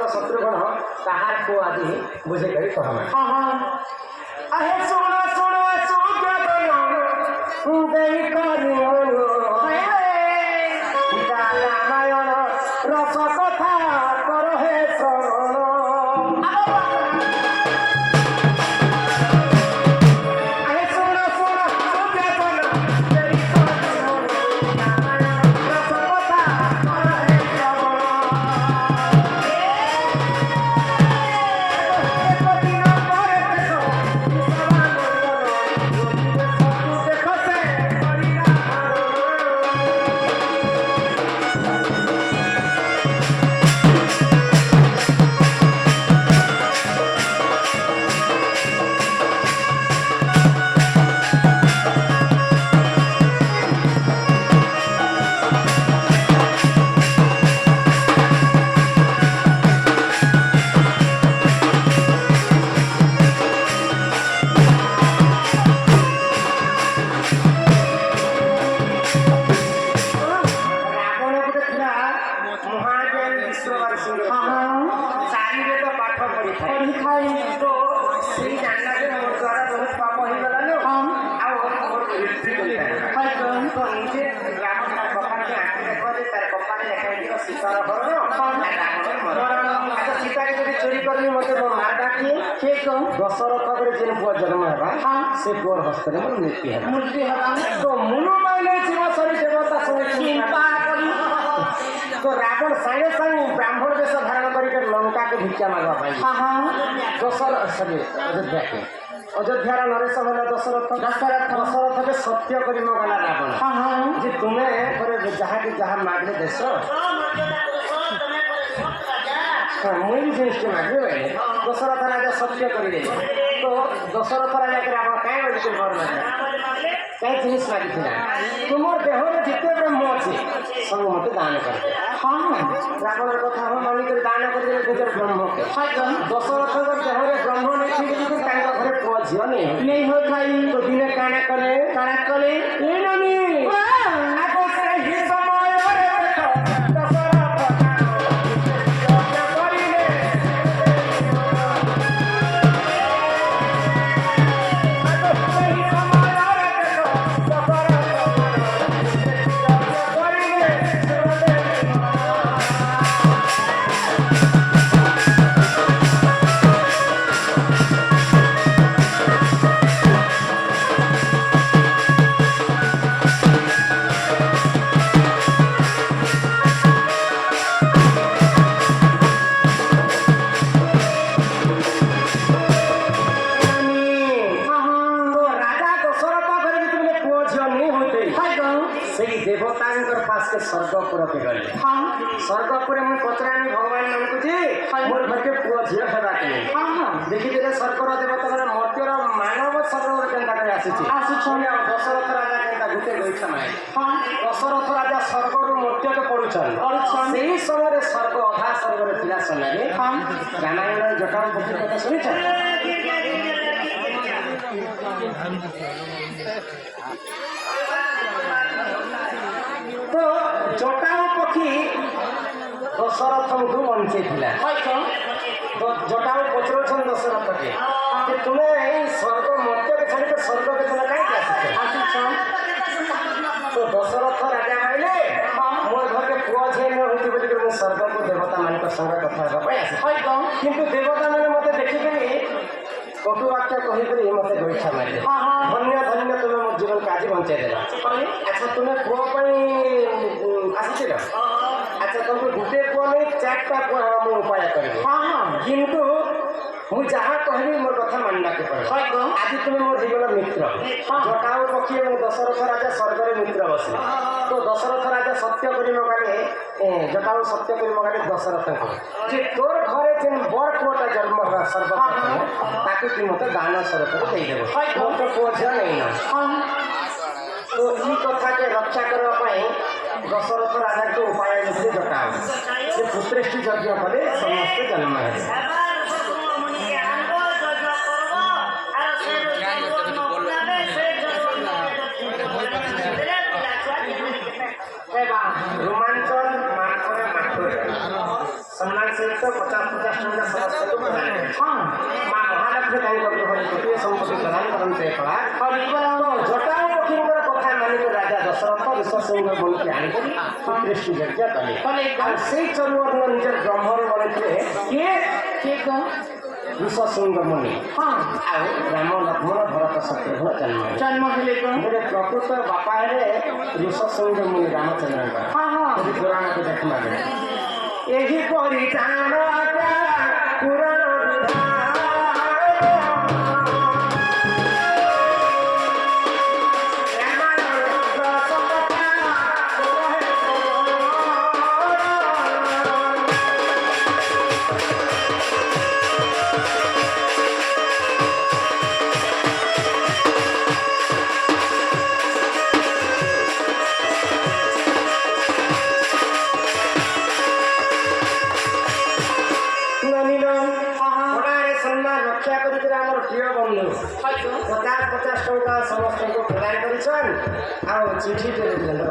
भरत शत्रुघ्न ताहार को आदि बुझे करी कहमा आहे सुन सुन सुज्ञ देई करी रामायण रस कथा कर हे श्रवण दशरथ जेन पुआ जन्म है से पुअर हस्त मृत्यु है तो मुनु माने शिव सरी देवता तो रावण सागे संग ब्राह्मण वेश धारण करके लंका के भिक्षा मांगवा पाई अयोध्या नरेश होला दशरथ के सत्य करी मगला रावण जे तुम्हें जहाँ के जहाँ मागले देश मुई जिनिस मागे दशरथ राजा सत्य कर तो दशरथ राजा के आप कहीं कहीं जिनिस मागी तुम देह जिते ब्रह्म अच्छे सब मत दान कर रावण कथा हम मानिक दान कर ब्रह्म के दशरथ देह ब्रह्म नहीं घरे पुआ झील नहीं हो खाई तो दिने काना कले स्वर्गपुर के गले स्वर्गपुर में पचरानी भगवान मान को मोर घर के पुआ झील हेबा देखी दे स्वर्गर देवता मर्त्यर मानव शरीर केन्ता कर दशरथ राजा केन्ता गुटे गईछा माए दशरथ राजा स्वर्गर मर्त्य के पड़ुछन से समय स्वर्ग अधा स्वर्ग थिला समय रामायण जटाऊ पक्षी कथा सुनिछ तो जटाऊ पक्षी दशरथ को बंचे तो जटाऊ पचरुन दशरथ के तुम्हें स्वर्ग मर्त्य के छाड़ी स्वर्ग के चला कहीं तो दशरथ राजा कहले मोर घर के पुआ झील होती बोली स्वर्ग को देवता मान संग कथा किंतु देवता मैंने मत देखिक कटु वाक्य कही मत गोईठा मारे धन्य धन्य तुम्हें मो जीवन का आज बंचाई देला अच्छा तुम्हें पुआ आसी अच्छा तुमको गुटे पुआ नहीं 4टा पुआ उपाय कर किंतु मुझे जहाँ कहली मोर कथा मानना के पड़े आज तुम्हें मोर जीवन मित्र जटाऊ पक्षी और दशरथ राजा स्वर्ग मित्र बसले तो दशरथ राजा सत्य कर मगाले जटाऊ सत्य कर मगाले दशरथ को तोर घरे जेन बड़ पुआटा जन्म सर्वप्रथम ताकि तुम मत दान स्वरूप देदेव मोर तो पुआ झील नहीं ना तो ये कथा के रक्षा करने दशरथ राजा को उपाय देते जटाऊ से पुत्रेष्टि यज्ञ कले समस्त जन्म है रोमांचन माथरे ସମ୍ମାନ ସହିତ 50 ଟଙ୍କା ସମସ୍ତଙ୍କୁ ପ୍ରଦାନ କଲେ। ହଁ ମା ମହାଲକ୍ଷ୍ମୀ ତାଙ୍କ ଗୃହରେ ଗୋଟିଏ ସମ୍ପତ୍ତି ପ୍ରଦାନ କରନ୍ତେ କଳା ଜଟାୟୁ ପକ୍ଷୀଙ୍କର କଥା ମାନିକ ରାଜା ଦଶରଥ ଋଷସିଂହ ମୁନିକି ଆଣିକରି ସୃଷ୍ଟି ଯଜ୍ଞ କଲେ। ଆଉ ସେଇ ଚରୁବର୍ଣ୍ଣ ନିଜର ବ୍ରହ୍ମରୁ ବନେଇଥିଲେ କିଏ କିଏ କଣ ଋଷସିଂହ ମୁନି। ହଁ ଆଉ ରାମ ଲକ୍ଷ୍ମଣ ଭରତ ଶତ୍ରୁଘ୍ନ ଜନ୍ମ ହେଲେ କଣ ଗୋଟେ ପ୍ରକୃତ ବାପା ହେଲେ ଋଷସିଂହ ମୁନି ରାମଚନ୍ଦ୍ରଙ୍କର। ହଁ ହଁ ପୁରାଣକୁ ଦେଖିବା ଏହିପରି ପୁରାଣ ରକ୍ଷା କରିକିରି ଆମର ପ୍ରିୟ ବନ୍ଧୁ 50 ଟଙ୍କା ସମସ୍ତଙ୍କୁ ପ୍ରଦାନ କରିଛନ୍ ଆଉ ଚିଠି କରିଛନ୍।